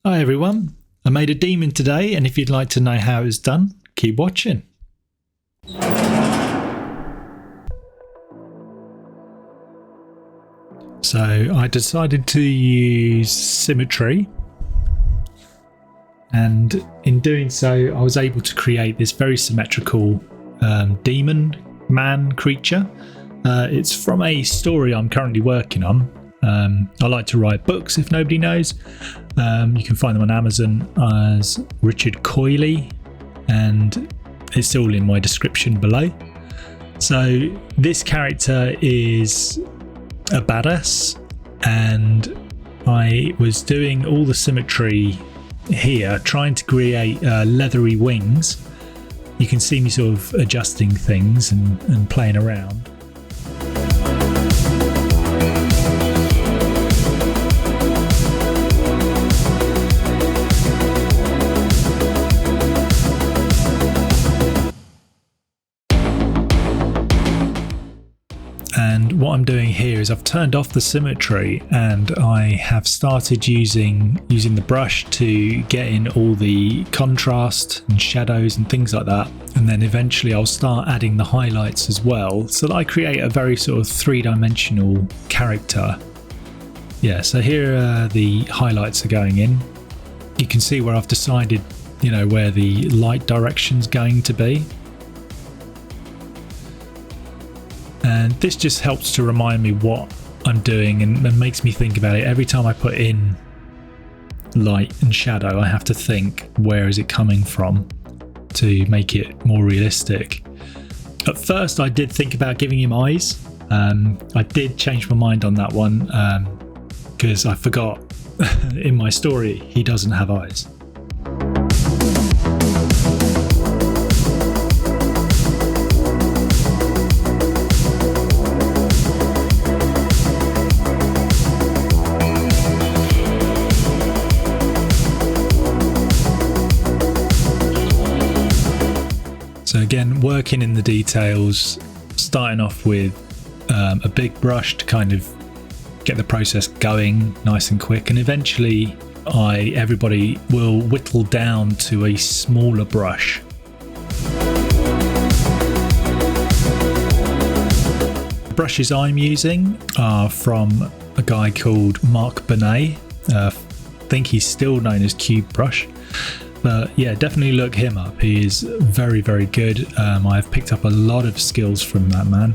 Hi everyone, I made a demon today, and if you'd like to know how it was done, keep watching. So I decided to use symmetry, and in doing so I was able to create this very symmetrical demon man creature. It's from a story I'm currently working on. I like to write books, if nobody knows. You can find them on Amazon as Richard Coyley, and it's all in my description below. So this character is a badass, and I was doing all the symmetry here, trying to create leathery wings. You can see me sort of adjusting things and playing around. And what I'm doing here is I've turned off the symmetry, and I have started using the brush to get in all the contrast and shadows and things like that. And then eventually I'll start adding the highlights as well, so that I create a very sort of three-dimensional character. Yeah, so here are the highlights are going in. You can see where I've decided, where the light direction's going to be. And this just helps to remind me what I'm doing and makes me think about it. Every time I put in light and shadow, I have to think, where is it coming from, to make it more realistic. At first I did think about giving him eyes. I did change my mind on that one because I forgot in my story he doesn't have eyes. So again, working in the details, starting off with a big brush to kind of get the process going nice and quick, and eventually everybody will whittle down to a smaller brush. The brushes I'm using are from a guy called Mark Benet. I think he's still known as Cube Brush. But yeah, definitely look him up. He is very, very good. I've picked up a lot of skills from that man.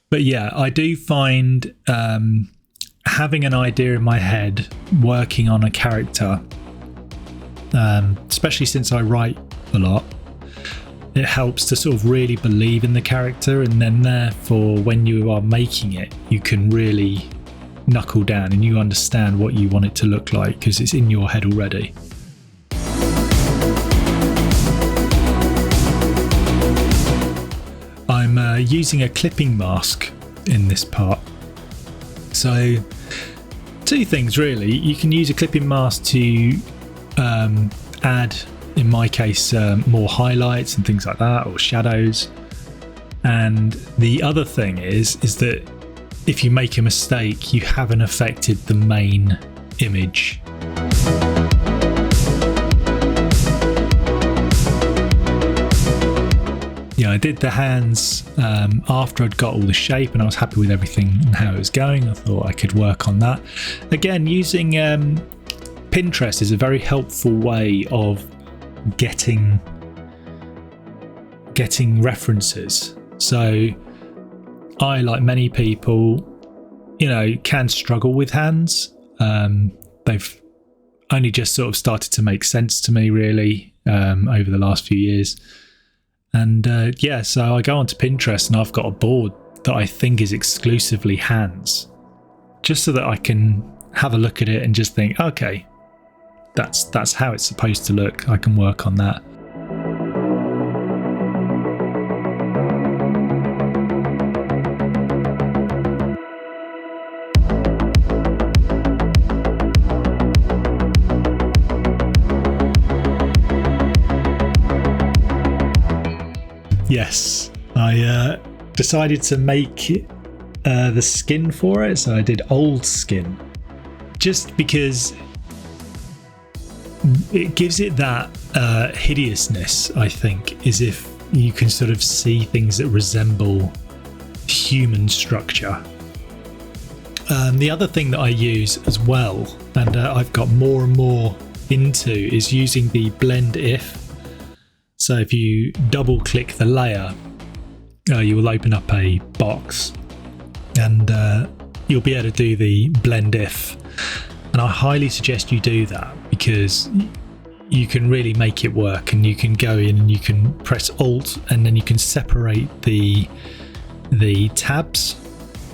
But yeah, I do find having an idea in my head, working on a character, especially since I write a lot, it helps to sort of really believe in the character, and then therefore when you are making it, you can really knuckle down and you understand what you want it to look like because it's in your head already. I'm using a clipping mask in this part. So two things really. You can use a clipping mask to add, in my case, more highlights and things like that, or shadows. And the other thing is that if you make a mistake, you haven't affected the main image. Yeah, I did the hands after I'd got all the shape and I was happy with everything and how it was going. I thought I could work on that. Again, using Pinterest is a very helpful way of getting references. So I, like many people, can struggle with hands. They've only just sort of started to make sense to me really over the last few years. And so I go onto Pinterest and I've got a board that I think is exclusively hands, just so that I can have a look at it and just think, okay, that's how it's supposed to look. I can work on that. Yes, I decided to make the skin for it, so I did old skin, just because it gives it that hideousness, I think, as if you can sort of see things that resemble human structure. The other thing that I use as well, and I've got more and more into, is using the blend if. So if you double click the layer, you will open up a box, and you'll be able to do the blend if. And I highly suggest you do that, because you can really make it work, and you can go in and you can press Alt, and then you can separate the tabs,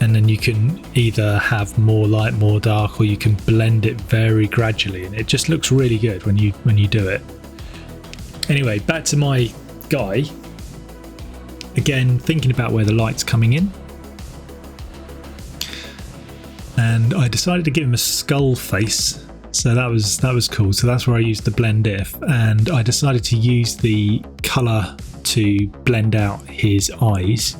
and then you can either have more light, more dark, or you can blend it very gradually, and it just looks really good when you do it. Anyway, back to my guy. Again, thinking about where the light's coming in, and I decided to give him a skull face, so that was cool. So that's where I used the blend if, and I decided to use the colour to blend out his eyes.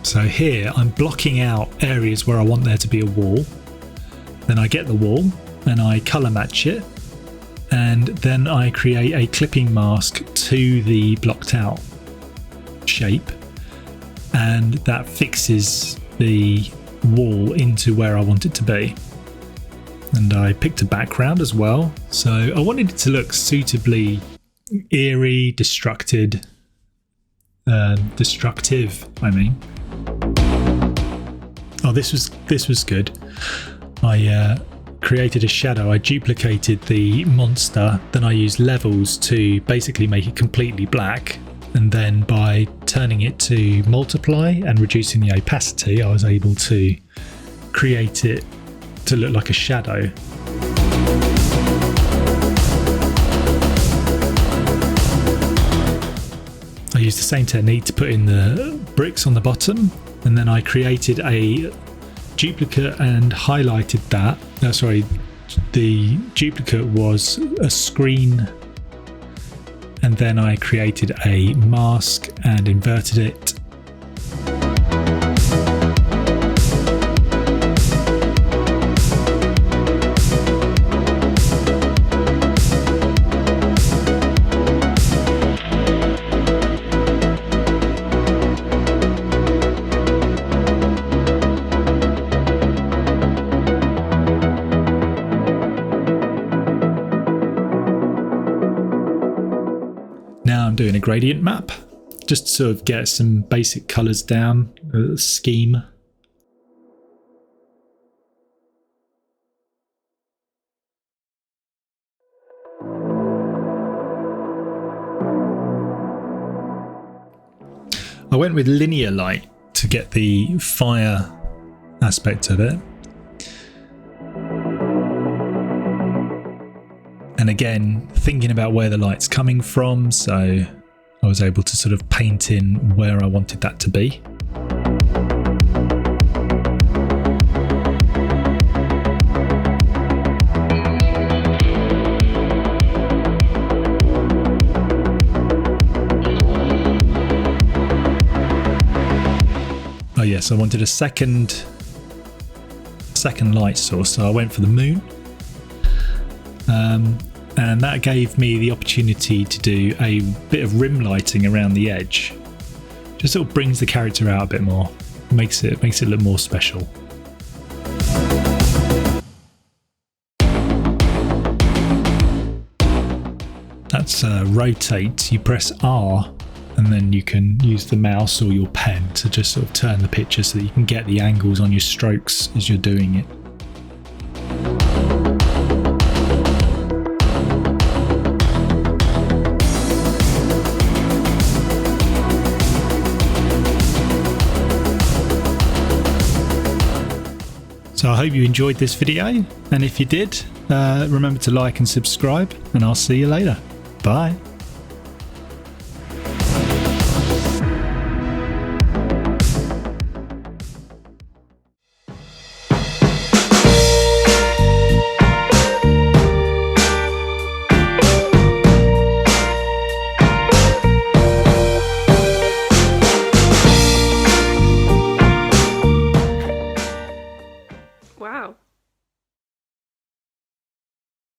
So here I'm blocking out areas where I want there to be a wall. Then I get the wall and I colour match it, and then I create a clipping mask to the blocked out shape, and that fixes the wall into where I want it to be. And I picked a background as well, so I wanted it to look suitably eerie, destructive, I mean. Oh, this was good. I created a shadow. I duplicated the monster, then I used levels to basically make it completely black, and then by turning it to multiply and reducing the opacity, I was able to create it to look like a shadow. I used the same technique to put in the bricks on the bottom, and then I created a duplicate and highlighted that. No, sorry, the duplicate was a screen, and then I created a mask and inverted it. Now I'm doing a gradient map, just to sort of get some basic colours down, a scheme. I went with linear light to get the fire aspect of it. And again, thinking about where the light's coming from, so I was able to sort of paint in where I wanted that to be. Oh yes, I wanted a second light source, so I went for the moon. And that gave me the opportunity to do a bit of rim lighting around the edge. Just sort of brings the character out a bit more, makes it look more special. That's rotate. You press R and then you can use the mouse or your pen to just sort of turn the picture so that you can get the angles on your strokes as you're doing it. So I hope you enjoyed this video, and if you did, remember to like and subscribe, and I'll see you later. Bye.